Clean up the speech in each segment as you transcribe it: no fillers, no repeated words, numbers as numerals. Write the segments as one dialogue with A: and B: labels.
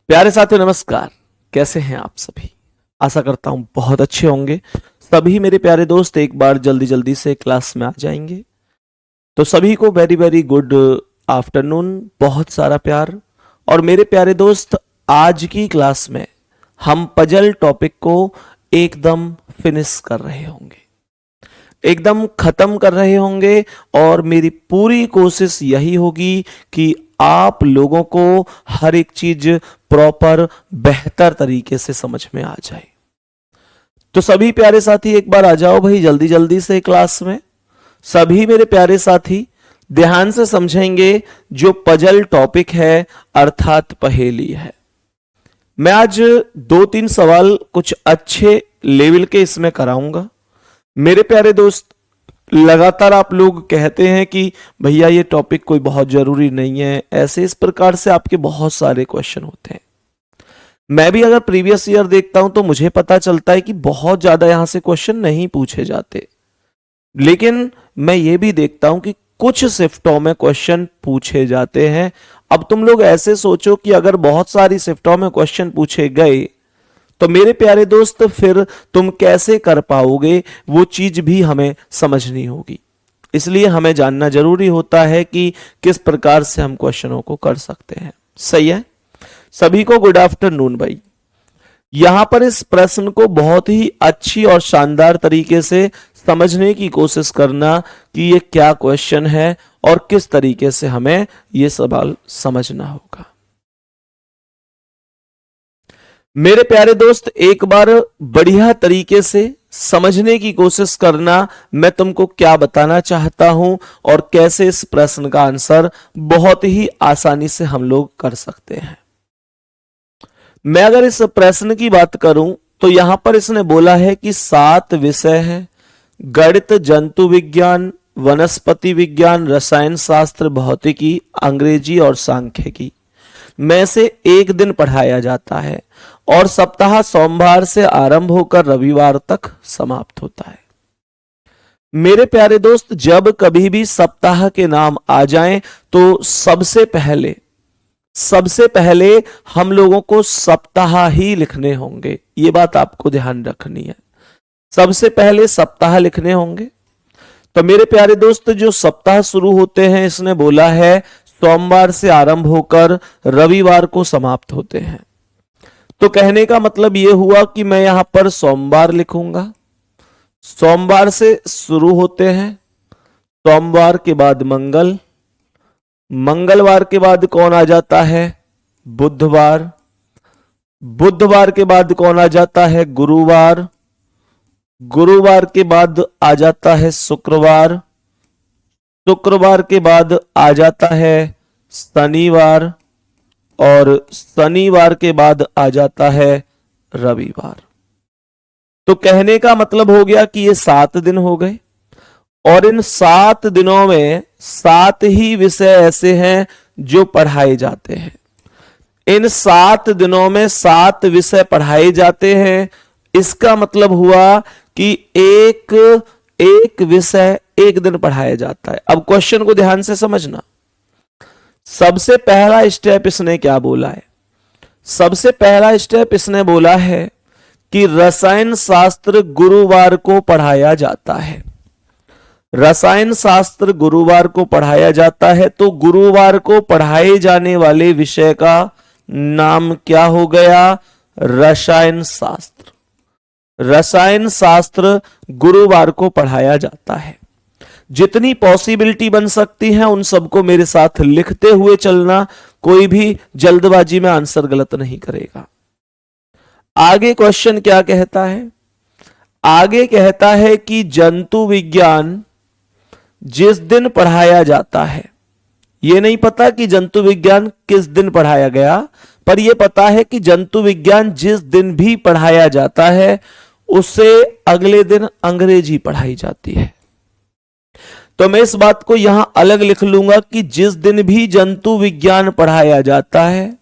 A: प्यारे साथियों नमस्कार। कैसे हैं आप सभी? आशा करता हूं बहुत अच्छे होंगे। सभी मेरे प्यारे दोस्त एक बार जल्दी जल्दी से क्लास में आ जाएंगे। तो सभी को वेरी वेरी गुड आफ्टरनून, बहुत सारा प्यार। और मेरे प्यारे दोस्त, आज की क्लास में हम पजल टॉपिक को एकदम फिनिश कर रहे होंगे, एकदम खत्म कर रहे होंगे। और मेरी पूरी कोशिश यही होगी कि आप लोगों को हर एक चीज प्रॉपर बेहतर तरीके से समझ में आ जाए। तो सभी प्यारे साथी एक बार आ जाओ भाई जल्दी जल्दी से क्लास में। सभी मेरे प्यारे साथी ध्यान से समझेंगे जो पजल टॉपिक है अर्थात पहेली है। मैं आज 2-3 सवाल कुछ अच्छे लेवल के इसमें कराऊंगा। मेरे प्यारे दोस्त, लगातार आप लोग कहते हैं कि भैया ये टॉपिक कोई बहुत जरूरी नहीं है, ऐसे इस प्रकार से आपके बहुत सारे क्वेश्चन होते हैं। मैं भी अगर प्रीवियस ईयर देखता हूं तो मुझे पता चलता है कि बहुत ज्यादा यहां से क्वेश्चन नहीं पूछे जाते, लेकिन मैं ये भी देखता हूं कि कुछ शिफ्टों में क्वेश्चन पूछे जाते हैं। अब तुम लोग ऐसे सोचो कि अगर बहुत सारी शिफ्टों में क्वेश्चन पूछे गए तो मेरे प्यारे दोस्त फिर तुम कैसे कर पाओगे, वो चीज भी हमें समझनी होगी। इसलिए हमें जानना जरूरी होता है कि किस प्रकार से हम क्वेश्चनों को कर सकते हैं। सही है? सभी को गुड आफ्टरनून भाई। यहां पर इस प्रश्न को बहुत ही अच्छी और शानदार तरीके से समझने की कोशिश करना कि ये क्या क्वेश्चन है और किस तरीके से हमें ये सवाल समझना होगा। मेरे प्यारे दोस्त एक बार बढ़िया तरीके से समझने की कोशिश करना, मैं तुमको क्या बताना चाहता हूं और कैसे इस प्रश्न का आंसर बहुत ही आसानी से हम लोग कर सकते हैं। मैं अगर इस प्रश्न की बात करूं तो यहां पर इसने बोला है कि 7 विषय हैं: गणित, जंतु विज्ञान, वनस्पति विज्ञान, रसायन शास्त्र, भौतिकी, अंग्रेजी और सांख्यिकी में से एक दिन पढ़ाया जाता है और सप्ताह सोमवार से आरंभ होकर रविवार तक समाप्त होता है। मेरे प्यारे दोस्त, जब कभी भी सप्ताह के नाम आ जाएं तो सबसे पहले हम लोगों को सप्ताह ही लिखने होंगे। ये बात आपको ध्यान रखनी है, सबसे पहले सप्ताह लिखने होंगे। तो मेरे प्यारे दोस्त, जो सप्ताह शुरू होते हैं इसने बोला है सोमवार से आरंभ होकर रविवार को समाप्त होते हैं। तो कहने का मतलब यह हुआ कि मैं यहां पर सोमवार लिखूंगा। सोमवार से शुरू होते हैं, सोमवार के बाद मंगल, मंगलवार के बाद कौन आ जाता है? बुधवार, बुधवार के बाद कौन आ जाता है? गुरुवार, गुरुवार के बाद आ जाता है शुक्रवार, शुक्रवार के बाद आ जाता है शनिवार और शनिवार के बाद आ जाता है रविवार। तो कहने का मतलब हो गया कि ये 7 दिन हो गए और इन 7 दिनों में 7 ही विषय ऐसे हैं जो पढ़ाए जाते हैं। इन 7 दिनों में 7 विषय पढ़ाए जाते हैं। इसका मतलब हुआ कि एक विषय एक दिन पढ़ाया जाता है। अब क्वेश्चन को ध्यान से समझना। सबसे पहला स्टेप इसने क्या बोला है? सबसे पहला स्टेप इसने बोला है कि रसायन शास्त्र गुरुवार को पढ़ाया जाता है। रसायन शास्त्र गुरुवार को पढ़ाया जाता है, तो गुरुवार को पढ़ाए जाने वाले विषय का नाम क्या हो गया? रसायन शास्त्र। रसायन शास्त्र गुरुवार को पढ़ाया जाता है। जितनी पॉसिबिलिटी बन सकती है उन सबको मेरे साथ लिखते हुए चलना, कोई भी जल्दबाजी में आंसर गलत नहीं करेगा। आगे क्वेश्चन क्या कहता है? आगे कहता है कि जंतु विज्ञान जिस दिन पढ़ाया जाता है, यह नहीं पता कि जंतु विज्ञान किस दिन पढ़ाया गया, पर यह पता है कि जंतु विज्ञान जिस दिन भी पढ़ाया जाता है उससे अगले दिन अंग्रेजी पढ़ाई जाती है। तो मैं इस बात को यहां अलग लिख लूंगा कि जिस दिन भी जंतु विज्ञान पढ़ाया जाता है,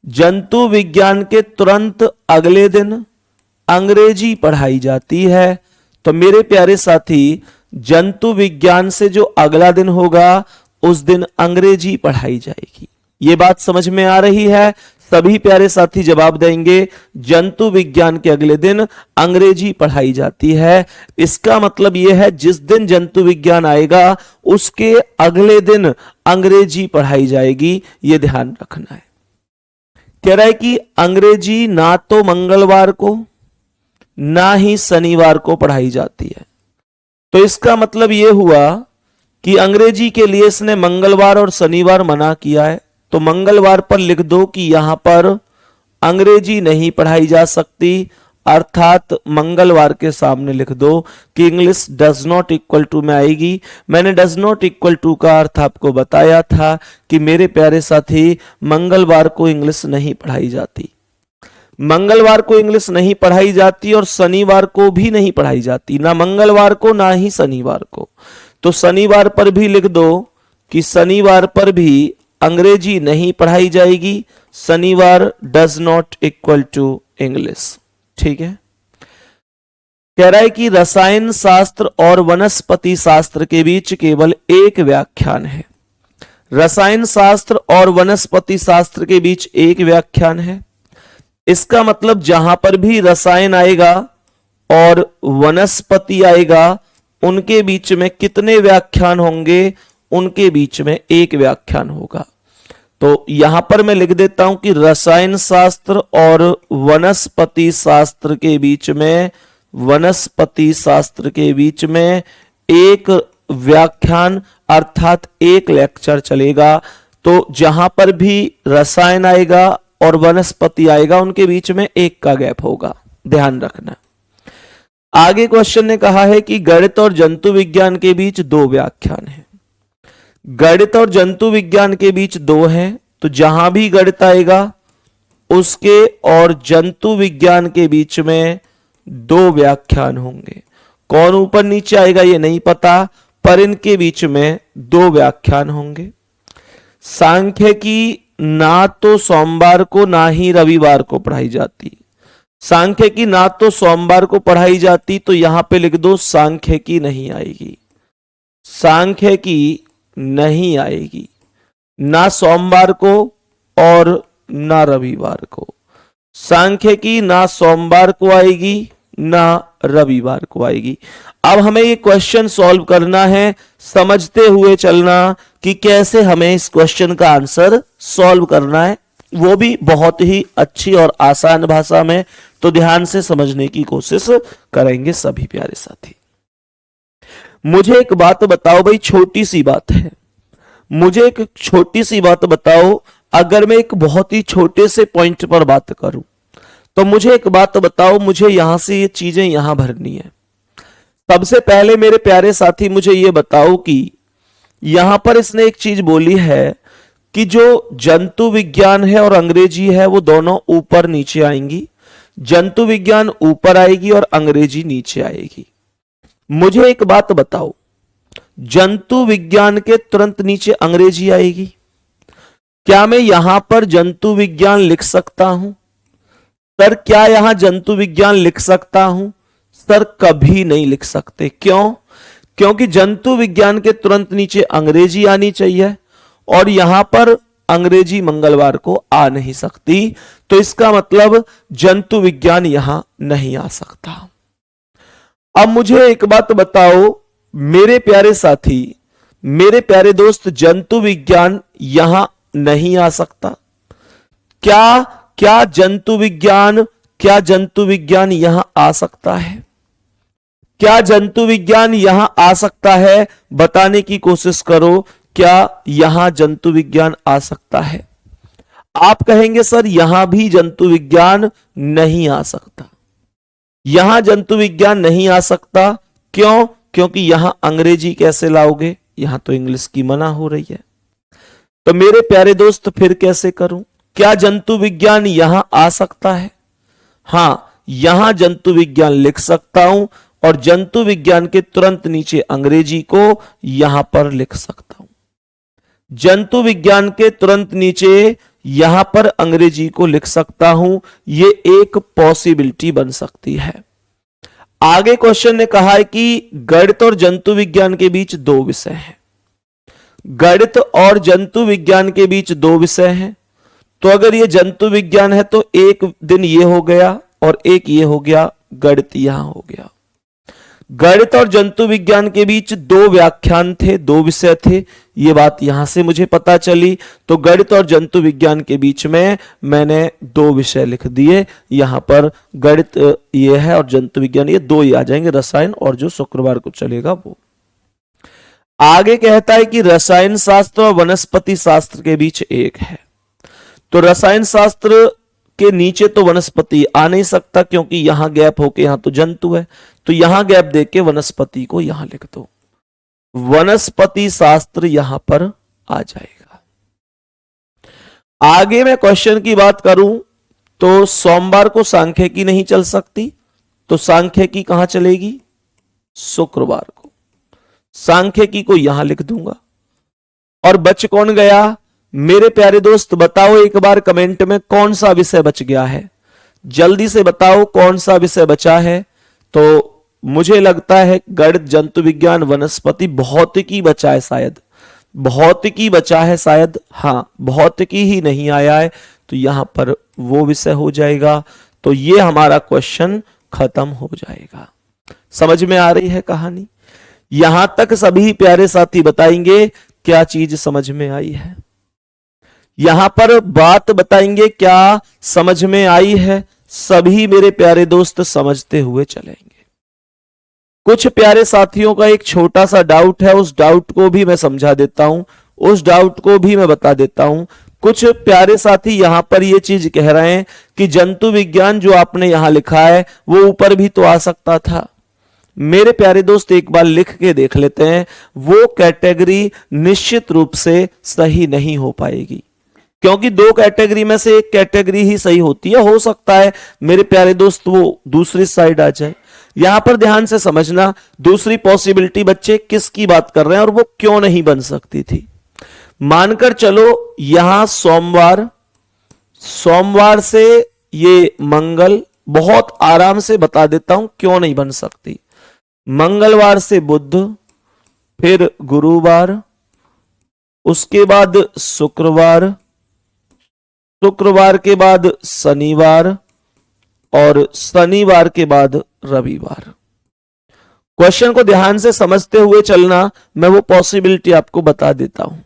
A: जंतु विज्ञान के तुरंत अगले दिन अंग्रेजी पढ़ाई जाती है। तो मेरे प्यारे साथी, जंतु विज्ञान से जो अगला दिन होगा उस दिन अंग्रेजी पढ़ाई जाएगी। ये बात समझ में आ रही है? सभी प्यारे साथी जवाब देंगे जंतु विज्ञान के अगले दिन अंग्रेजी पढ़ाई जाती है। इसका मतलब यह है जिस दिन जंतु विज्ञान आएगा उसके अगले दिन अंग्रेजी पढ़ाई जाएगी, यह ध्यान रखना है। कह रहा है कि अंग्रेजी ना तो मंगलवार को ना ही शनिवार को पढ़ाई जाती है। तो इसका मतलब यह हुआ कि अंग्रेजी के लिए इसने मंगलवार और शनिवार मना किया है। तो मंगलवार पर लिख दो कि यहां पर अंग्रेजी नहीं पढ़ाई जा सकती, अर्थात मंगलवार के सामने लिख दो कि English does not equal to में आएगी। मैंने डज नॉट इक्वल टू का अर्थ आपको बताया था कि मेरे प्यारे साथी मंगलवार को इंग्लिश नहीं पढ़ाई जाती, मंगलवार को इंग्लिश नहीं पढ़ाई जाती और शनिवार को भी नहीं पढ़ाई जाती, ना मंगलवार को ना ही शनिवार को। तो शनिवार पर भी लिख दो कि शनिवार पर भी अंग्रेजी नहीं पढ़ाई जाएगी, शनिवार does not equal to English. ठीक है। कह रहा है कि रसायन शास्त्र और वनस्पति शास्त्र के बीच केवल एक व्याख्यान है। रसायन शास्त्र और वनस्पति शास्त्र के बीच एक व्याख्यान है। इसका मतलब जहां पर भी रसायन आएगा और वनस्पति आएगा उनके बीच में कितने व्याख्यान होंगे, उनके बीच में एक व्याख्यान होगा। तो यहां पर मैं लिख देता हूं कि रसायन शास्त्र और वनस्पति शास्त्र के बीच में, वनस्पति शास्त्र के बीच में एक व्याख्यान अर्थात एक लेक्चर चलेगा। तो जहां पर भी रसायन आएगा और वनस्पति आएगा उनके बीच में एक का गैप होगा, ध्यान रखना। आगे क्वेश्चन ने कहा है कि गणित और जंतु विज्ञान के बीच दो व्याख्यान है। गणित और जंतु विज्ञान के बीच दो हैं, तो जहां भी गणित आएगा उसके और जंतु विज्ञान के बीच में दो व्याख्यान होंगे। कौन ऊपर नीचे आएगा ये नहीं पता, पर इनके बीच में दो व्याख्यान होंगे। सांख्यिकी ना तो सोमवार को ना ही रविवार को पढ़ाई जाती। सांख्यिकी ना तो सोमवार को पढ़ाई जाती, तो यहां पे लिख दो सांख्यिकी नहीं आएगी, सांख्यिकी नहीं आएगी, ना सोमवार को और ना रविवार को। सांख्यिकी ना सोमवार को आएगी ना रविवार को आएगी। अब हमें ये क्वेश्चन सॉल्व करना है, समझते हुए चलना कि कैसे हमें इस क्वेश्चन का आंसर सॉल्व करना है, वो भी बहुत ही अच्छी और आसान भाषा में। तो ध्यान से समझने की कोशिश करेंगे सभी प्यारे साथी। मुझे एक बात बताओ भाई, छोटी सी बात है, मुझे एक छोटी सी बात बताओ। अगर मैं एक बहुत ही छोटे से पॉइंट पर बात करूं तो मुझे एक बात बताओ, मुझे यहां से ये चीजें यहां भरनी है। सबसे पहले मेरे प्यारे साथी मुझे ये बताओ कि यहां पर इसने एक चीज बोली है कि जो जंतु विज्ञान है और अंग्रेजी है वो दोनों ऊपर नीचे आएंगी। जंतु विज्ञान ऊपर आएगी और अंग्रेजी नीचे आएगी। मुझे एक बात बताओ, जंतु विज्ञान के तुरंत नीचे अंग्रेजी आएगी, क्या मैं यहां पर जंतु विज्ञान लिख सकता हूं? सर क्या यहां जंतु विज्ञान लिख सकता हूं? सर कभी नहीं लिख सकते। क्यों? क्योंकि जंतु विज्ञान के तुरंत नीचे अंग्रेजी आनी चाहिए और यहां पर अंग्रेजी मंगलवार को आ नहीं सकती। तो इसका मतलब जंतु विज्ञान यहां नहीं आ सकता। अब मुझे एक बात बताओ मेरे प्यारे साथी, मेरे प्यारे दोस्त, जंतु विज्ञान यहां नहीं आ सकता। क्या जंतु विज्ञान यहां आ सकता है? क्या जंतु विज्ञान यहां आ सकता है? बताने की कोशिश करो, क्या यहां जंतु विज्ञान आ सकता है? आप कहेंगे सर यहां भी जंतु विज्ञान नहीं आ सकता। यहां जंतु विज्ञान नहीं आ सकता, क्यों? क्योंकि यहां अंग्रेजी कैसे लाओगे? यहां तो इंग्लिश की मना हो रही है। तो मेरे प्यारे दोस्त फिर कैसे करूं? क्या जंतु विज्ञान यहां आ सकता है? हां, यहां जंतु विज्ञान लिख सकता हूं और जंतु विज्ञान के तुरंत नीचे अंग्रेजी को यहां पर लिख सकता हूं। जंतु विज्ञान के तुरंत नीचे यहां पर अंग्रेजी को लिख सकता हूं। यह एक पॉसिबिलिटी बन सकती है। आगे क्वेश्चन ने कहा है कि गणित और जंतु विज्ञान के बीच दो विषय हैं। गणित और जंतु विज्ञान के बीच दो विषय हैं, तो अगर ये जंतु विज्ञान है तो एक दिन ये हो गया और एक ये हो गया, गणित यहां हो गया। गणित और जंतु विज्ञान के बीच दो व्याख्यान थे, दो विषय थे, ये बात यहां से मुझे पता चली। तो गणित और जंतु विज्ञान के बीच में मैंने दो विषय लिख दिए। यहां पर गणित ये है और जंतु विज्ञान ये दो ही आ जाएंगे, रसायन और जो शुक्रवार को चलेगा वो। आगे कहता है कि रसायन शास्त्र और वनस्पति शास्त्र के बीच एक है। तो रसायन शास्त्र के नीचे तो वनस्पति आ नहीं सकता क्योंकि यहां गैप होके यहां तो जंतु है, तो यहां गैप देके वनस्पति को यहां लिख दो, वनस्पति शास्त्र यहां पर आ जाएगा। आगे मैं क्वेश्चन की बात करूं तो सोमवार को सांख्यिकी नहीं चल सकती, तो सांख्यिकी कहां चलेगी, शुक्रवार को। सांख्यिकी को यहां लिख दूंगा। और बच कौन गया मेरे प्यारे दोस्त, बताओ एक बार कमेंट में कौन सा विषय बच गया है, जल्दी से बताओ कौन सा विषय बचा है। तो मुझे लगता है गणित, जंतु विज्ञान, वनस्पति, भौतिकी बचा है शायद, भौतिकी बचा है शायद, हां भौतिकी ही नहीं आया है, तो यहां पर वो विषय हो जाएगा। तो ये हमारा क्वेश्चन खत्म हो जाएगा। समझ में आ रही है कहानी? यहां तक सभी प्यारे साथी बताएंगे क्या चीज समझ में आई है, यहां पर बात बताएंगे क्या समझ में आई है। सभी मेरे प्यारे दोस्त समझते हुए चलेंगे। कुछ प्यारे साथियों का एक छोटा सा डाउट है, उस डाउट को भी मैं समझा देता हूं, उस डाउट को भी मैं बता देता हूं। कुछ प्यारे साथी यहां पर ये चीज कह रहे हैं कि जंतु विज्ञान जो आपने यहां लिखा है वो ऊपर भी तो आ सकता था। मेरे प्यारे दोस्त एक बार लिख के देख लेते हैं, वो कैटेगरी निश्चित रूप से सही नहीं हो पाएगी, क्योंकि दो कैटेगरी में से एक कैटेगरी ही सही होती है। हो सकता है मेरे प्यारे दोस्त वो दूसरी साइड आ जाए। यहां पर ध्यान से समझना, दूसरी पॉसिबिलिटी बच्चे किसकी बात कर रहे हैं और वो क्यों नहीं बन सकती थी। मानकर चलो यहां सोमवार, सोमवार से ये मंगल, बहुत आराम से बता देता हूं क्यों नहीं बन सकती। मंगलवार से बुध, फिर गुरुवार, उसके बाद शुक्रवार, शुक्रवार के बाद शनिवार और शनिवार के बाद रविवार। क्वेश्चन को ध्यान से समझते हुए चलना, मैं वो पॉसिबिलिटी आपको बता देता हूं।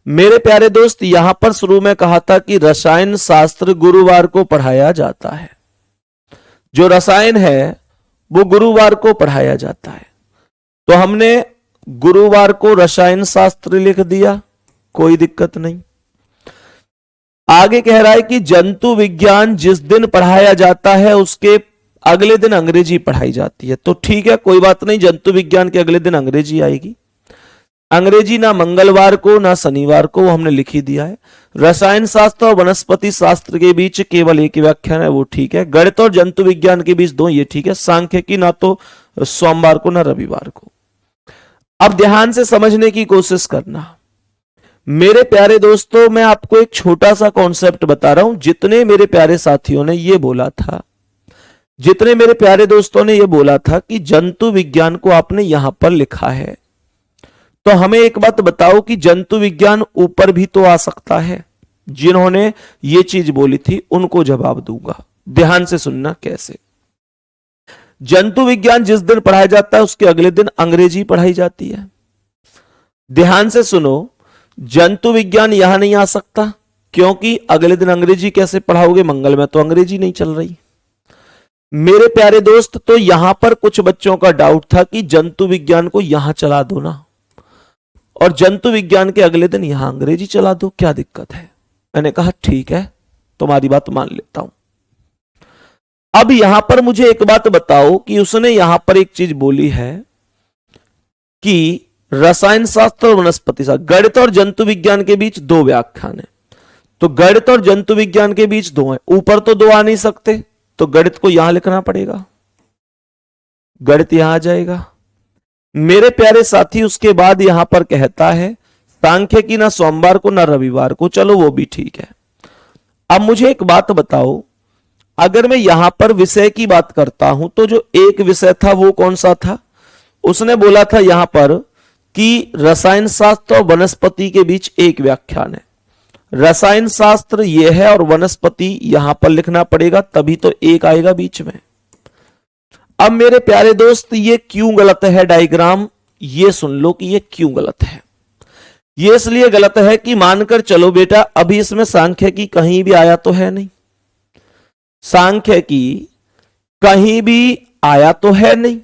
A: मेरे प्यारे दोस्त यहां पर शुरू में कहा था कि रसायन शास्त्र गुरुवार को पढ़ाया जाता है, जो रसायन है वो गुरुवार को पढ़ाया जाता है, तो हमने गुरुवार को रसायन शास्त्र लिख दिया, कोई दिक्कत नहीं। आगे कह रहा है कि जंतु विज्ञान जिस दिन पढ़ाया जाता है उसके अगले दिन अंग्रेजी पढ़ाई जाती है, तो ठीक है कोई बात नहीं, जंतु विज्ञान के अगले दिन अंग्रेजी आएगी। अंग्रेजी ना मंगलवार को ना शनिवार को, वो हमने लिख ही दिया है। रसायन शास्त्र और वनस्पति शास्त्र के बीच केवल एक व्याख्यान है, वो ठीक है। गणित और जंतु विज्ञान के बीच दो, ये ठीक है। सांख्यिकी ना तो सोमवार को ना रविवार को। अब ध्यान से समझने की कोशिश करना मेरे प्यारे दोस्तों, मैं आपको एक छोटा सा कॉन्सेप्ट बता रहा हूं। जितने मेरे प्यारे साथियों ने ये बोला था, जितने मेरे प्यारे दोस्तों ने ये बोला था कि जंतु विज्ञान को आपने यहां पर लिखा है, तो हमें एक बात बताओ कि जंतु विज्ञान ऊपर भी तो आ सकता है। जिन्होंने ये चीज बोली थी उनको जवाब दूंगा, ध्यान से सुनना कैसे। जंतु विज्ञान जिस दिन पढ़ाया जाता है उसके अगले दिन अंग्रेजी पढ़ाई जाती है। ध्यान से सुनो, जंतु विज्ञान यहां नहीं आ सकता क्योंकि अगले दिन अंग्रेजी कैसे पढ़ाओगे, मंगल में तो अंग्रेजी नहीं चल रही। मेरे प्यारे दोस्त, तो यहां पर कुछ बच्चों का डाउट था कि जंतु विज्ञान को यहां चला दो ना, और जंतु विज्ञान के अगले दिन यहां अंग्रेजी चला दो, क्या दिक्कत है। मैंने कहा ठीक है, तुम्हारी बात मान लेता हूं। अब यहां पर मुझे एक बात बताओ कि उसने यहां पर एक चीज बोली है कि रसायन शास्त्र और वनस्पति शास्त्र, गणित और जंतु विज्ञान के बीच दो व्याख्यान है, तो गणित और जंतु विज्ञान के बीच दो है, ऊपर तो दो आ नहीं सकते, तो गणित को यहां लिखना पड़ेगा, गणित यहां आ जाएगा। मेरे प्यारे साथी उसके बाद यहां पर कहता है सांख्यिकी ना सोमवार को ना रविवार को, चलो वो भी ठीक है। अब मुझे एक बात बताओ, अगर मैं यहां पर विषय की बात करता हूं तो जो एक विषय था वो कौन सा था। उसने बोला था यहां पर कि रसायन शास्त्र और वनस्पति के बीच एक व्याख्यान है। रसायन शास्त्र ये है और वनस्पति यहां पर लिखना पड़ेगा, तभी तो एक आएगा बीच में। अब मेरे प्यारे दोस्त ये क्यों गलत है डायग्राम, ये सुन लो कि ये क्यों गलत है। ये इसलिए गलत है कि मानकर चलो बेटा अभी इसमें सांख्यिकी कहीं भी आया तो है नहीं, सांख्यिकी कहीं भी आया तो है नहीं।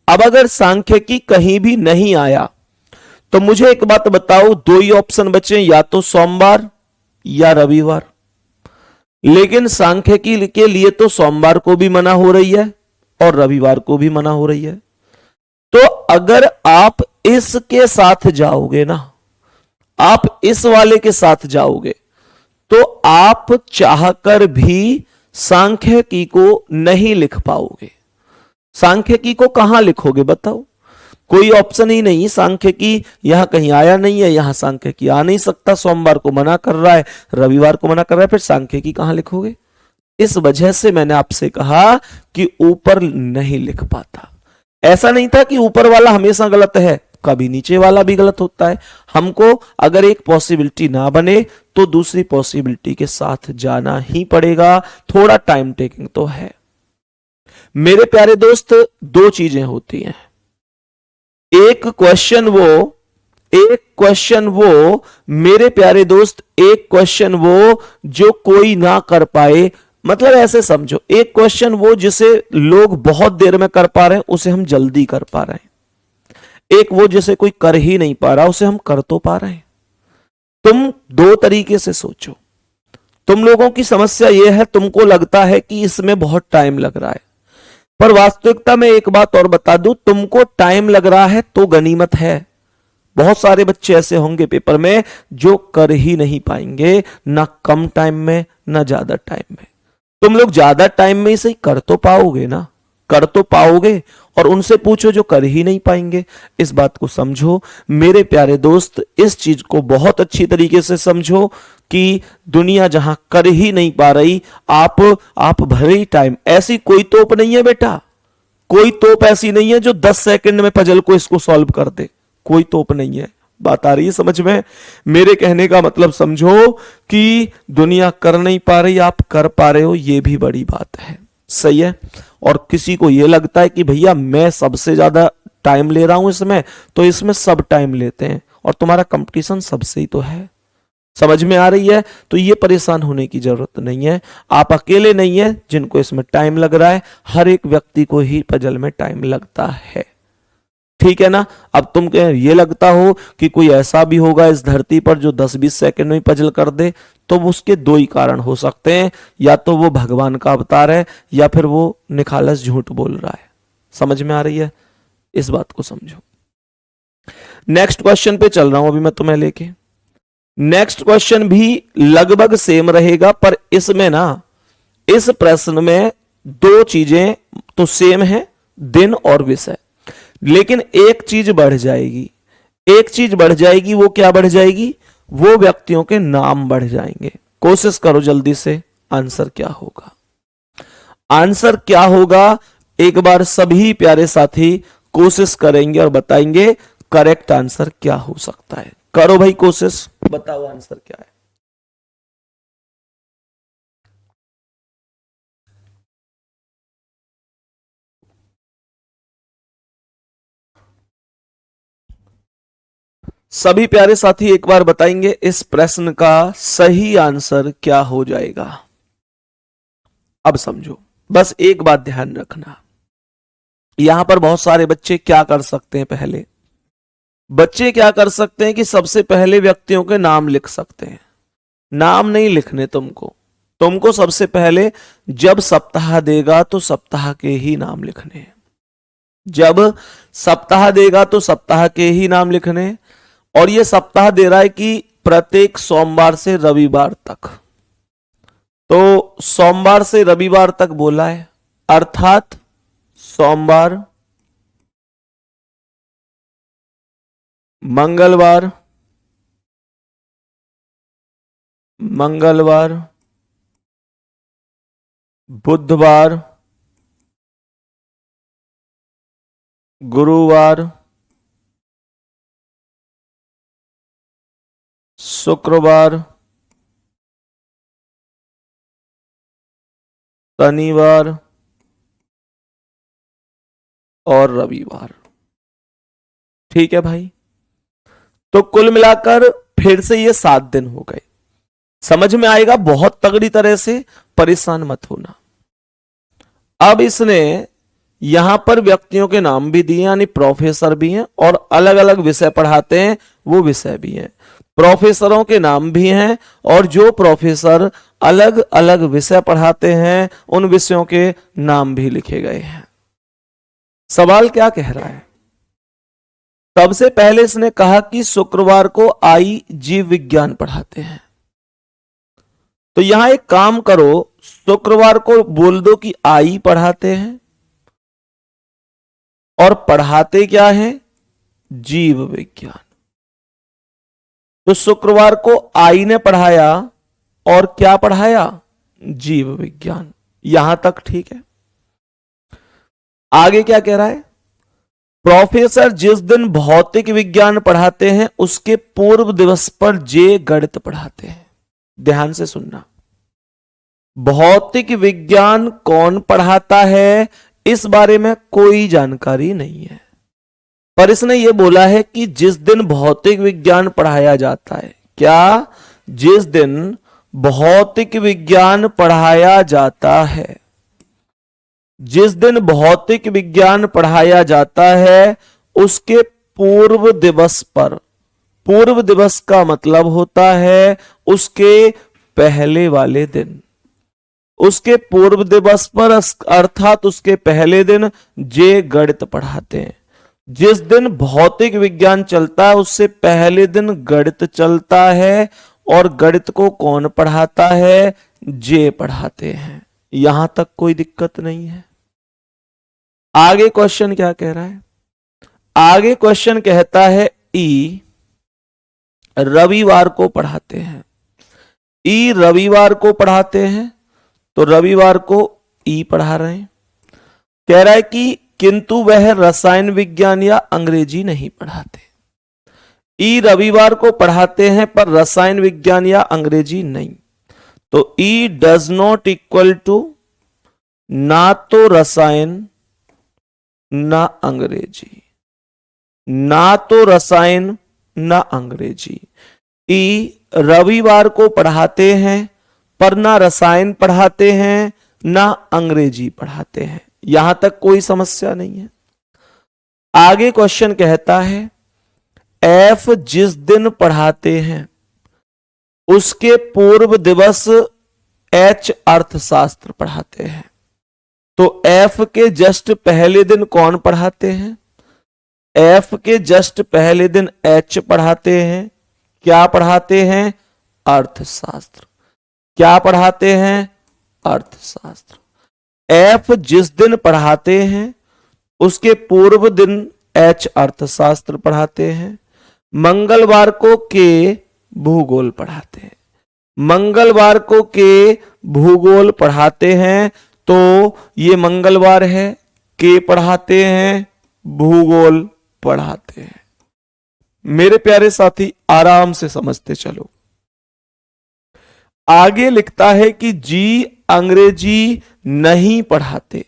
A: अब अगर सांख्यिकी कहीं भी नहीं आया तो मुझे एक बात बताओ, दो ही ऑप्शन बचे, या तो सोमवार या रविवार। लेकिन सांख्यिकी के लिए तो सोमवार को भी मना हो रही है और रविवार को भी मना हो रही है। तो अगर आप इसके साथ जाओगे ना, आप इस वाले के साथ जाओगे, तो आप चाहकर भी सांख्यिकी को नहीं लिख पाओगे। सांख्यिकी को कहां लिखोगे बताओ, कोई ऑप्शन ही नहीं। सांख्यिकी यहां कहीं आया नहीं है, यहां सांख्यिकी आ नहीं सकता, सोमवार को मना कर रहा है, रविवार को मना कर रहा है, फिर सांख्यिकी कहां लिखोगे। इस वजह से मैंने आपसे कहा कि ऊपर नहीं लिख पाता। ऐसा नहीं था कि ऊपर वाला हमेशा गलत है, कभी नीचे वाला भी गलत होता है। हमको अगर एक पॉसिबिलिटी ना बने तो दूसरी पॉसिबिलिटी के साथ जाना ही पड़ेगा, थोड़ा टाइम टेकिंग तो है। मेरे प्यारे दोस्त दो चीजें होती हैं, एक क्वेश्चन वो मेरे प्यारे दोस्त, एक क्वेश्चन वो जो कोई ना कर पाए, मतलब ऐसे समझो, एक क्वेश्चन वो जिसे लोग बहुत देर में कर पा रहे हैं उसे हम जल्दी कर पा रहे हैं, एक वो जिसे कोई कर ही नहीं पा रहा उसे हम कर तो पा रहे हैं। तुम दो तरीके से सोचो। तुम लोगों की समस्या यह है, तुमको लगता है कि इसमें बहुत टाइम लग रहा है, पर वास्तविकता में एक बात और बता दूं, तुमको टाइम लग रहा है तो गनीमत है। बहुत सारे बच्चे ऐसे होंगे पेपर में जो कर ही नहीं पाएंगे, ना कम टाइम में ना ज्यादा टाइम में। तुम लोग ज्यादा टाइम में ही सही कर तो पाओगे ना, कर तो पाओगे, और उनसे पूछो जो कर ही नहीं पाएंगे। इस बात को समझो मेरे प्यारे दोस्त, इस चीज को बहुत अच्छी तरीके से समझो कि दुनिया जहां कर ही नहीं पा रही, आप भले ही टाइम, ऐसी कोई तोप नहीं है बेटा, कोई तोप ऐसी नहीं है जो 10 सेकंड में पजल को इसको सॉल्व कर दे, कोई तोप नहीं है। बात आ रही है समझ में। मेरे कहने का मतलब समझो कि दुनिया कर नहीं पा रही, आप कर पा रहे हो, यह भी बड़ी बात है। सही है। और किसी को यह लगता है कि भैया मैं सबसे ज्यादा टाइम ले रहा हूं इसमें, तो इसमें सब टाइम लेते हैं, और तुम्हारा कंपटीशन सबसे ही तो है। समझ में आ रही है। तो ये परेशान होने की जरूरत नहीं है, आप अकेले नहीं है जिनको इसमें टाइम लग रहा है, हर एक व्यक्ति को ही पजल में टाइम लगता है। ठीक है ना। अब तुम ये लगता हो कि कोई ऐसा भी होगा इस धरती पर जो 10-20 सेकंड में पजल कर दे, तो उसके दो ही कारण हो सकते हैं, या तो वो भगवान का अवतार है या फिर वो निखालस झूठ बोल रहा है। समझ में आ रही है, इस बात को समझो। नेक्स्ट क्वेश्चन पे चल रहा हूं अभी मैं तुम्हें लेके। नेक्स्ट क्वेश्चन भी लगभग सेम रहेगा, पर इसमें ना, इस प्रश्न में दो चीजें तो सेम है, दिन और विषय, लेकिन एक चीज बढ़ जाएगी। एक चीज बढ़ जाएगी, वो क्या बढ़ जाएगी, वो व्यक्तियों के नाम बढ़ जाएंगे। कोशिश करो जल्दी से, आंसर क्या होगा, आंसर क्या होगा, एक बार सभी प्यारे साथी कोशिश करेंगे और बताएंगे करेक्ट आंसर क्या हो सकता है। करो भाई कोशिश, बताओ आंसर क्या है। सभी प्यारे साथी एक बार बताएंगे इस प्रश्न का सही आंसर क्या हो जाएगा। अब समझो, बस एक बात ध्यान रखना, यहां पर बहुत सारे बच्चे क्या कर सकते हैं, पहले बच्चे क्या कर सकते हैं कि सबसे पहले व्यक्तियों के नाम लिख सकते हैं। नाम नहीं लिखने तुमको, तुमको सबसे पहले जब सप्ताह देगा तो सप्ताह के ही नाम लिखने हैं। जब सप्ताह देगा तो सप्ताह के ही नाम लिखने हैं। और यह सप्ताह दे रहा है कि प्रत्येक सोमवार से रविवार तक, तो सोमवार से रविवार तक बोला है, अर्थात सोमवार, मंगलवार, मंगलवार, बुधवार, गुरुवार, शुक्रवार, शनिवार और रविवार। ठीक है भाई, तो कुल मिलाकर फिर से ये 7 दिन हो गए। समझ में आएगा, बहुत तगड़ी तरह से परेशान मत होना। अब इसने यहां पर व्यक्तियों के नाम भी दिए, यानी प्रोफेसर भी हैं और अलग अलग विषय पढ़ाते हैं वो विषय भी हैं। प्रोफेसरों के नाम भी हैं और जो प्रोफेसर अलग अलग विषय पढ़ाते हैं उन विषयों के नाम भी लिखे गए हैं। सवाल क्या कह रहा है? सबसे पहले इसने कहा कि शुक्रवार को आई जीव विज्ञान पढ़ाते हैं। तो यहां एक काम करो, शुक्रवार को बोल दो कि आई पढ़ाते हैं, और पढ़ाते क्या है? जीव विज्ञान। तो शुक्रवार को आई ने पढ़ाया और क्या पढ़ाया? जीव विज्ञान। यहां तक ठीक है। आगे क्या कह रहा है? प्रोफेसर जिस दिन भौतिक विज्ञान पढ़ाते हैं उसके पूर्व दिवस पर जे गणित पढ़ाते हैं। ध्यान से सुनना, भौतिक विज्ञान कौन पढ़ाता है इस बारे में कोई जानकारी नहीं है, पर इसने यह बोला है कि जिस दिन भौतिक विज्ञान पढ़ाया जाता है। क्या? जिस दिन भौतिक विज्ञान पढ़ाया जाता है, जिस दिन भौतिक विज्ञान पढ़ाया जाता है उसके पूर्व दिवस पर, पूर्व दिवस का मतलब होता है उसके पहले वाले दिन, उसके पूर्व दिवस पर अर्थात उसके पहले दिन जे गणित पढ़ाते हैं। जिस दिन भौतिक विज्ञान चलता है उससे पहले दिन गणित चलता है, और गणित को कौन पढ़ाता है? जे पढ़ाते हैं। यहां तक कोई दिक्कत नहीं है। आगे क्वेश्चन क्या कह रहा है? आगे क्वेश्चन कहता है ई रविवार को पढ़ाते हैं। ई रविवार को पढ़ाते हैं, तो रविवार को ई पढ़ा रहे हैं। कह रहा है कि किंतु वह रसायन विज्ञान या अंग्रेजी नहीं पढ़ाते। ई रविवार को पढ़ाते हैं पर रसायन विज्ञान या अंग्रेजी नहीं। तो ई डज नॉट इक्वल टू ना तो रसायन ना अंग्रेजी, ना तो रसायन ना अंग्रेजी। ई रविवार को पढ़ाते हैं पर ना रसायन पढ़ाते हैं ना अंग्रेजी पढ़ाते हैं। यहां तक कोई समस्या नहीं है। आगे क्वेश्चन कहता है एफ जिस दिन पढ़ाते हैं उसके पूर्व दिवस एच अर्थशास्त्र पढ़ाते हैं। तो एफ के जस्ट पहले दिन कौन पढ़ाते हैं? एफ के जस्ट पहले दिन एच पढ़ाते हैं। क्या पढ़ाते हैं? अर्थशास्त्र। क्या पढ़ाते हैं? अर्थशास्त्र। एफ जिस दिन पढ़ाते हैं उसके पूर्व दिन एच अर्थशास्त्र पढ़ाते हैं। मंगलवार को के भूगोल पढ़ाते हैं। मंगलवार को के भूगोल पढ़ाते हैं, तो ये मंगलवार है, के पढ़ाते हैं, भूगोल पढ़ाते हैं। मेरे प्यारे साथी आराम से समझते चलो। आगे लिखता है कि जी अंग्रेजी नहीं पढ़ाते।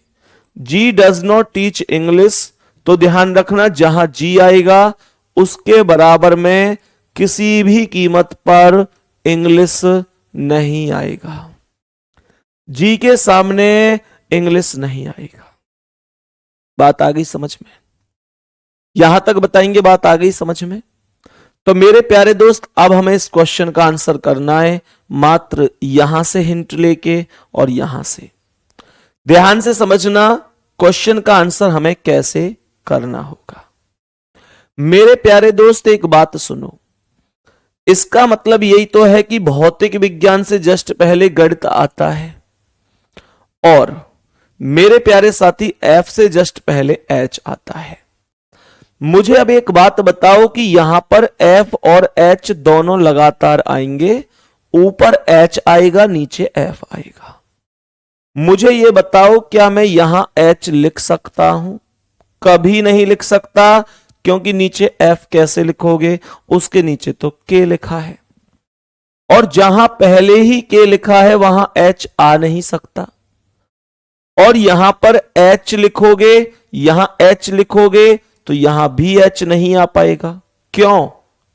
A: जी डज नॉट टीच इंग्लिश। तो ध्यान रखना, जहां जी आएगा उसके बराबर में किसी भी कीमत पर इंग्लिश नहीं आएगा। जी के सामने इंग्लिश नहीं आएगा। बात आ गई समझ में? यहां तक बताएंगे, बात आ गई समझ में? तो मेरे प्यारे दोस्त, अब हमें इस क्वेश्चन का आंसर करना है, मात्र यहां से हिंट लेके और यहां से। ध्यान से समझना क्वेश्चन का आंसर हमें कैसे करना होगा। मेरे प्यारे दोस्त एक बात सुनो, इसका मतलब यही तो है कि भौतिक विज्ञान से जस्ट पहले गणित आता है, और मेरे प्यारे साथी एफ से जस्ट पहले एच आता है। मुझे अब एक बात बताओ कि यहां पर एफ और एच दोनों लगातार आएंगे, ऊपर एच आएगा नीचे एफ आएगा। मुझे यह बताओ क्या मैं यहां एच लिख सकता हूं? कभी नहीं लिख सकता, क्योंकि नीचे एफ कैसे लिखोगे? उसके नीचे तो के लिखा है, और जहां पहले ही के लिखा है वहां एच आ नहीं सकता। और यहां पर H लिखोगे, यहां H लिखोगे तो यहां भी H नहीं आ पाएगा। क्यों?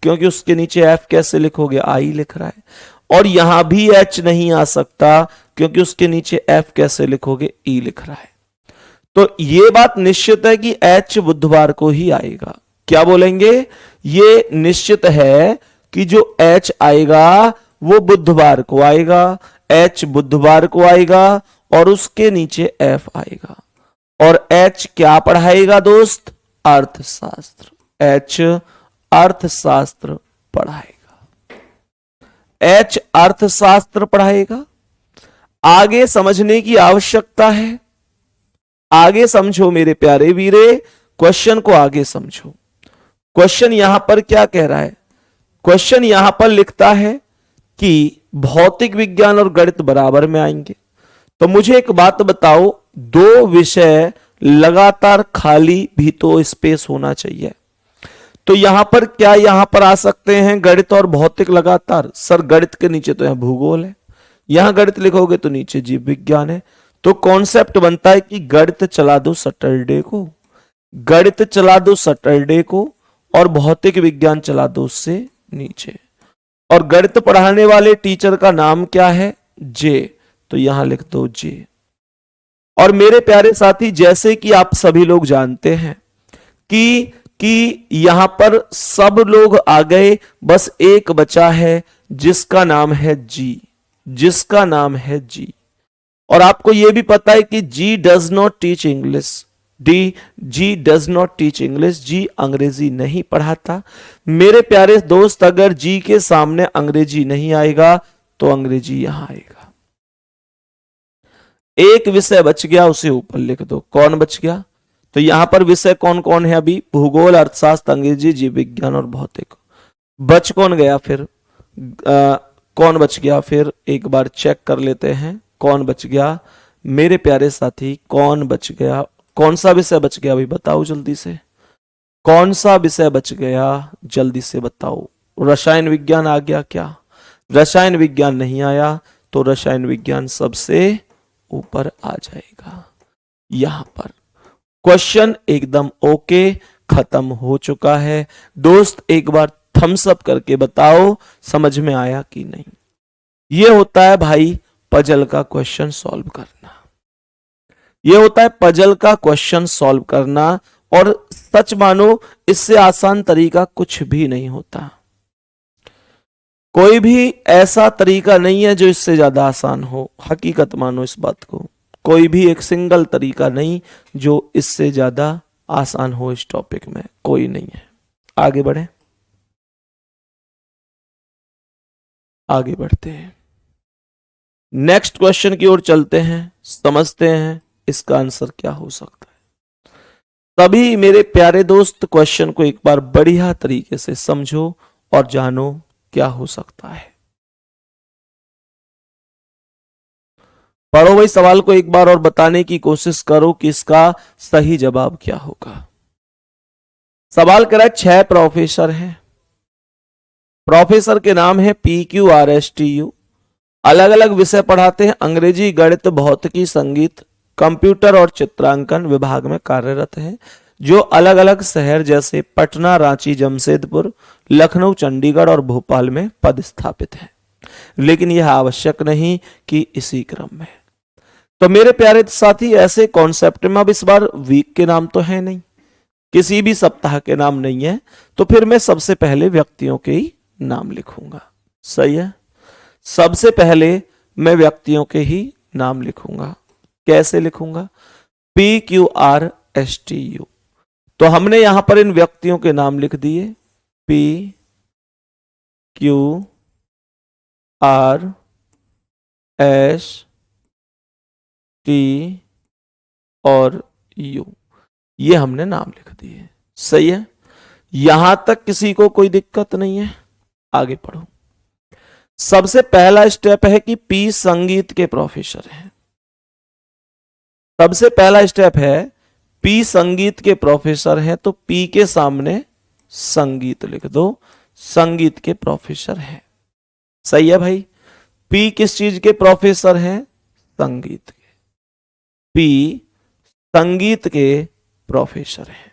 A: क्योंकि उसके नीचे F कैसे लिखोगे, I लिख रहा है। और यहां भी H नहीं आ सकता क्योंकि उसके नीचे F कैसे लिखोगे, E लिख रहा है। तो यह बात निश्चित है कि H बुधवार को ही आएगा। क्या बोलेंगे? ये निश्चित है कि जो H आएगा वो बुधवार को आएगा, H बुधवार को आएगा और उसके नीचे F आएगा। और H क्या पढ़ाएगा दोस्त? अर्थशास्त्र। H अर्थशास्त्र पढ़ाएगा, H अर्थशास्त्र पढ़ाएगा। आगे समझने की आवश्यकता है, आगे समझो मेरे प्यारे वीरे, क्वेश्चन को आगे समझो। क्वेश्चन यहां पर क्या कह रहा है? क्वेश्चन यहां पर लिखता है कि भौतिक विज्ञान और गणित बराबर में आएंगे। तो मुझे एक बात बताओ, दो विषय लगातार खाली भी तो स्पेस होना चाहिए। तो यहां पर क्या यहां पर आ सकते हैं गणित और भौतिक लगातार? सर गणित के नीचे तो यहां भूगोल है, यहां गणित लिखोगे तो नीचे जीव विज्ञान है। तो कॉन्सेप्ट बनता है कि गणित चला दो सैटरडे को, गणित चला दो सैटरडे को और भौतिक विज्ञान चला दो उससे नीचे। और गणित पढ़ाने वाले टीचर का नाम क्या है? जे, तो यहां लिख दो जे। और मेरे प्यारे साथी, जैसे कि आप सभी लोग जानते हैं कि यहां पर सब लोग आ गए, बस एक बचा है जिसका नाम है जी, जिसका नाम है जी। और आपको यह भी पता है कि G does not teach English, G does not teach English, G अंग्रेजी नहीं पढ़ाता। मेरे प्यारे दोस्त, अगर जी के सामने अंग्रेजी नहीं आएगा तो अंग्रेजी यहां आएगा। एक विषय बच गया, उसे ऊपर लिख दो। कौन बच गया? तो यहां पर विषय कौन कौन है अभी? भूगोल, अर्थशास्त्र, अंग्रेजी, जीव विज्ञान और भौतिक। बच कौन गया फिर? कौन बच गया फिर? एक बार चेक कर लेते हैं कौन बच गया मेरे प्यारे साथी, कौन बच गया? कौन सा विषय बच गया? अभी बताओ जल्दी से, कौन सा विषय बच गया? जल्दी से बताओ। रसायन विज्ञान आ गया क्या? रसायन विज्ञान नहीं आया, तो रसायन विज्ञान सबसे ऊपर आ जाएगा। यहां पर क्वेश्चन एकदम ओके, खत्म हो चुका है। दोस्त एक बार थम्स अप करके बताओ समझ में आया कि नहीं। यह होता है भाई पजल का क्वेश्चन सॉल्व करना, यह होता है पजल का क्वेश्चन सॉल्व करना। और सच मानो, इससे आसान तरीका कुछ भी नहीं होता। कोई भी ऐसा तरीका नहीं है जो इससे ज्यादा आसान हो। हकीकत मानो इस बात को, कोई भी एक सिंगल तरीका नहीं जो इससे ज्यादा आसान हो इस टॉपिक में, कोई नहीं है। आगे बढ़े, आगे बढ़ते हैं, नेक्स्ट क्वेश्चन की ओर चलते हैं, समझते हैं इसका आंसर क्या हो सकता है। तभी मेरे प्यारे दोस्त क्वेश्चन को एक बार बढ़िया तरीके से समझो और जानो क्या हो सकता है। पढ़ो भाई सवाल को एक बार और बताने की कोशिश करो कि इसका सही जवाब क्या होगा। सवाल कह रहा है 6 प्रोफेसर हैं, प्रोफेसर के नाम है PQRSTU, अलग अलग विषय पढ़ाते हैं, अंग्रेजी, गणित, भौतिकी, संगीत, कंप्यूटर और चित्रांकन विभाग में कार्यरत हैं, जो अलग अलग शहर जैसे पटना, रांची, जमशेदपुर, लखनऊ, चंडीगढ़ और भोपाल में पद स्थापित हैं, लेकिन यह आवश्यक नहीं कि इसी क्रम में। तो मेरे प्यारे साथी, ऐसे कॉन्सेप्ट में अब इस बार वीक के नाम तो है नहीं, किसी भी सप्ताह के नाम नहीं है, तो फिर मैं सबसे पहले व्यक्तियों के ही नाम लिखूंगा। सही है, सबसे पहले मैं व्यक्तियों के ही नाम लिखूंगा। कैसे लिखूंगा? PQRSTU। तो हमने यहां पर इन व्यक्तियों के नाम लिख दिए, PQRST और U, ये हमने नाम लिख दिए। सही है, यहां तक किसी को कोई दिक्कत नहीं है? आगे पढ़ो। सबसे पहला स्टेप है कि P संगीत के प्रोफेसर हैं। सबसे पहला स्टेप है P संगीत के प्रोफेसर हैं, तो P के सामने संगीत लिख दो, संगीत के प्रोफेसर हैं। सही है भाई, P किस चीज के प्रोफेसर हैं? संगीत के। पी संगीत के प्रोफेसर हैं।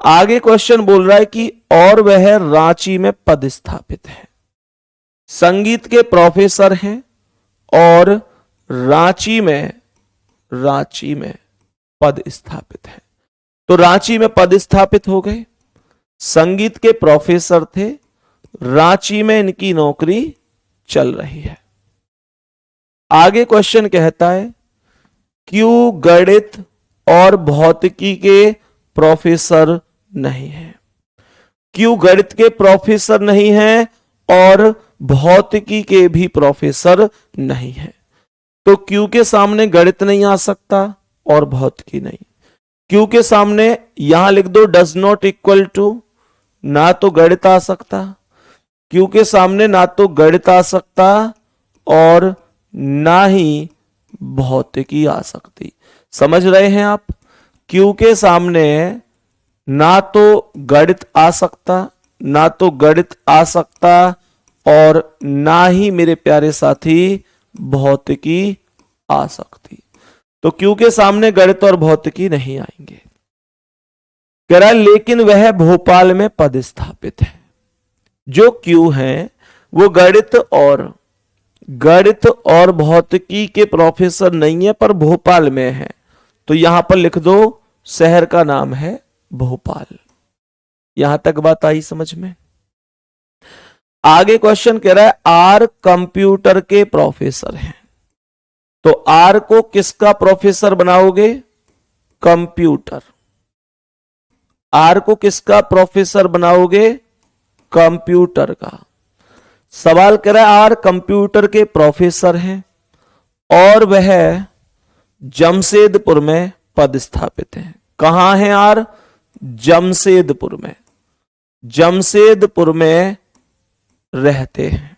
A: आगे क्वेश्चन बोल रहा है कि और वह रांची में पदस्थापित है। संगीत के प्रोफेसर हैं और रांची में पद स्थापित है। तो रांची में पद स्थापित हो गए, संगीत के प्रोफेसर थे, रांची में इनकी नौकरी चल रही है। आगे क्वेश्चन कहता है क्यों गणित और भौतिकी के प्रोफेसर नहीं है? क्यों गणित के प्रोफेसर नहीं है और भौतिकी के भी प्रोफेसर नहीं है? तो क्यों के सामने गणित नहीं आ सकता और भौतिकी नहीं। क्यों के सामने यहां लिख दो डज नॉट इक्वल टू, ना तो गणित आ सकता, क्यों के सामने ना तो गणित आ सकता और ना ही भौतिकी आ सकती। समझ रहे हैं आप? क्यों के सामने ना तो गणित आ सकता, ना तो गणित आ सकता और ना ही मेरे प्यारे साथी भौतिकी आ सकती। तो क्यों के सामने गणित और भौतिकी नहीं आएंगे। कह रहा है लेकिन वह भोपाल में पदस्थापित है। जो क्यों है वो गणित और भौतिकी के प्रोफेसर नहीं है पर भोपाल में है। तो यहां पर लिख दो शहर का नाम है भोपाल। यहां तक बात आई समझ में? आगे क्वेश्चन कह रहा है आर कंप्यूटर के प्रोफेसर हैं। तो आर को किसका प्रोफेसर बनाओगे? कंप्यूटर। आर को किसका प्रोफेसर बनाओगे? कंप्यूटर का। सवाल कह रहा है आर कंप्यूटर के प्रोफेसर हैं और वह जमशेदपुर में पदस्थापित हैं। कहां है आर? जमशेदपुर में। जमशेदपुर में रहते हैं।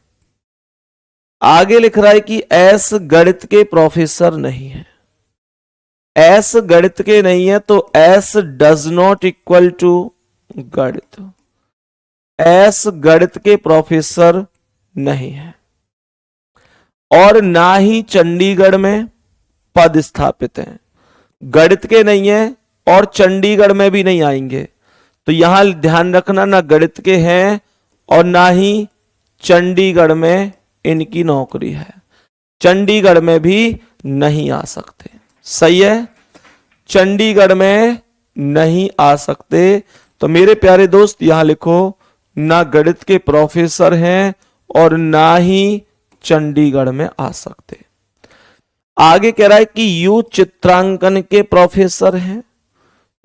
A: आगे लिख रहा है कि एस गणित के प्रोफेसर नहीं है। एस गणित के नहीं है तो S does not equal to गणित। एस गणित के प्रोफेसर नहीं है और ना ही चंडीगढ़ में पद स्थापित हैं। गणित के नहीं है और चंडीगढ़ में भी नहीं आएंगे। तो यहां ध्यान रखना ना गणित के हैं और ना ही चंडीगढ़ में इनकी नौकरी है। चंडीगढ़ में भी नहीं आ सकते। सही है? चंडीगढ़ में नहीं आ सकते। तो मेरे प्यारे दोस्त यहां लिखो ना गणित के प्रोफेसर हैं और ना ही चंडीगढ़ में आ सकते। आगे कह रहा है कि यू चित्रांकन के प्रोफेसर हैं।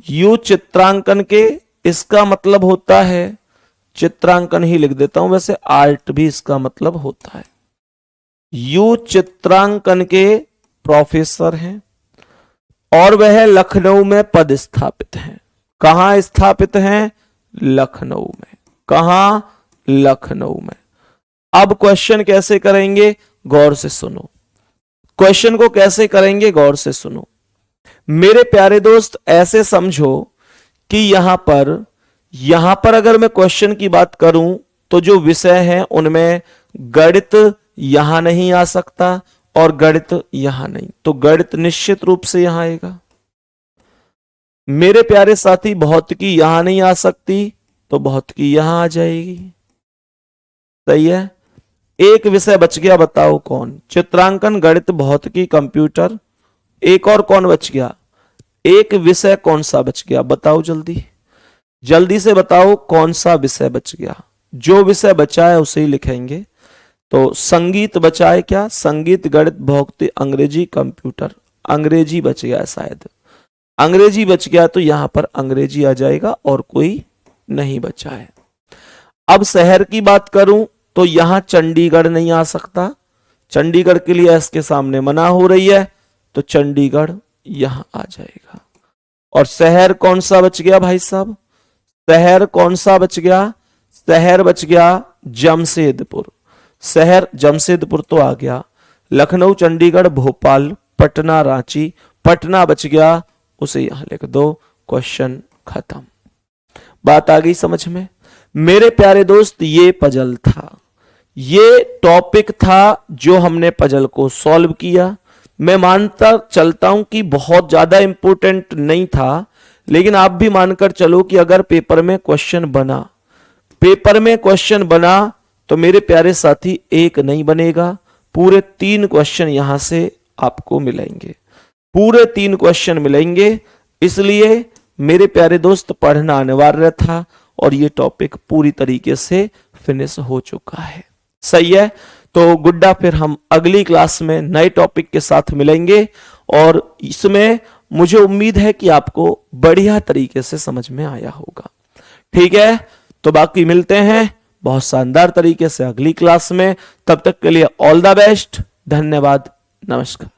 A: यू चित्रांकन के, इसका मतलब होता है चित्रांकन ही लिख देता हूं, वैसे आर्ट भी इसका मतलब होता है। यू चित्रांकन के प्रोफेसर हैं और वह लखनऊ में पदस्थापित हैं। कहां स्थापित हैं? लखनऊ में। कहां? लखनऊ में। अब क्वेश्चन कैसे करेंगे? गौर से सुनो। क्वेश्चन को कैसे करेंगे? गौर से सुनो। मेरे प्यारे दोस्त ऐसे समझो कि यहां पर अगर मैं क्वेश्चन की बात करूं तो जो विषय हैं उनमें गणित यहां नहीं आ सकता और गणित यहां नहीं, तो गणित निश्चित रूप से यहां आएगा। मेरे प्यारे साथी भौतिकी यहां नहीं आ सकती तो भौतिकी यहां आ जाएगी। सही है? एक विषय बच गया, बताओ कौन? चित्रांकन, गणित, भौतिकी, कंप्यूटर। एक और कौन बच गया? एक विषय कौन सा बच गया? बताओ जल्दी से बताओ कौन सा विषय बच गया। जो विषय बचा है उसे ही लिखेंगे। तो संगीत बचा है क्या? संगीत, गणित, भौतिकी, अंग्रेजी, कंप्यूटर। अंग्रेजी बच गया शायद। अंग्रेजी बच गया तो यहां पर अंग्रेजी आ जाएगा और कोई नहीं बचा है। अब शहर की बात करूं तो यहां चंडीगढ़ नहीं आ सकता। चंडीगढ़ के लिए एस के सामने मना हो रही है तो चंडीगढ़ यहां आ जाएगा। और शहर कौन सा बच गया भाई साहब? शहर कौन सा बच गया? शहर बच गया जमशेदपुर। शहर जमशेदपुर तो आ गया। लखनऊ, चंडीगढ़, भोपाल, पटना, रांची। पटना बच गया, उसे यहां लिख दो। क्वेश्चन खत्म। बात आ गई समझ में? मेरे प्यारे दोस्त ये पजल था, ये टॉपिक था जो हमने पजल को सॉल्व किया। मैं मानता चलता हूं कि बहुत ज्यादा इंपॉर्टेंट नहीं था, लेकिन आप भी मानकर चलो कि अगर पेपर में क्वेश्चन बना तो मेरे प्यारे साथी एक नहीं बनेगा, पूरे 3 क्वेश्चन यहां से आपको मिलेंगे, पूरे 3 क्वेश्चन मिलेंगे। इसलिए मेरे प्यारे दोस्त पढ़ना अनिवार्य था और ये टॉपिक पूरी तरीके से फिनिश हो चुका है। सही है, तो गुड्डा फिर हम अगली क्लास में नए टॉपिक के साथ मिलेंगे और इसमें मुझे उम्मीद है कि आपको बढ़िया तरीके से समझ में आया होगा। ठीक है, तो बाकी मिलते हैं बहुत शानदार तरीके से अगली क्लास में। तब तक के लिए ऑल द बेस्ट, धन्यवाद, नमस्कार।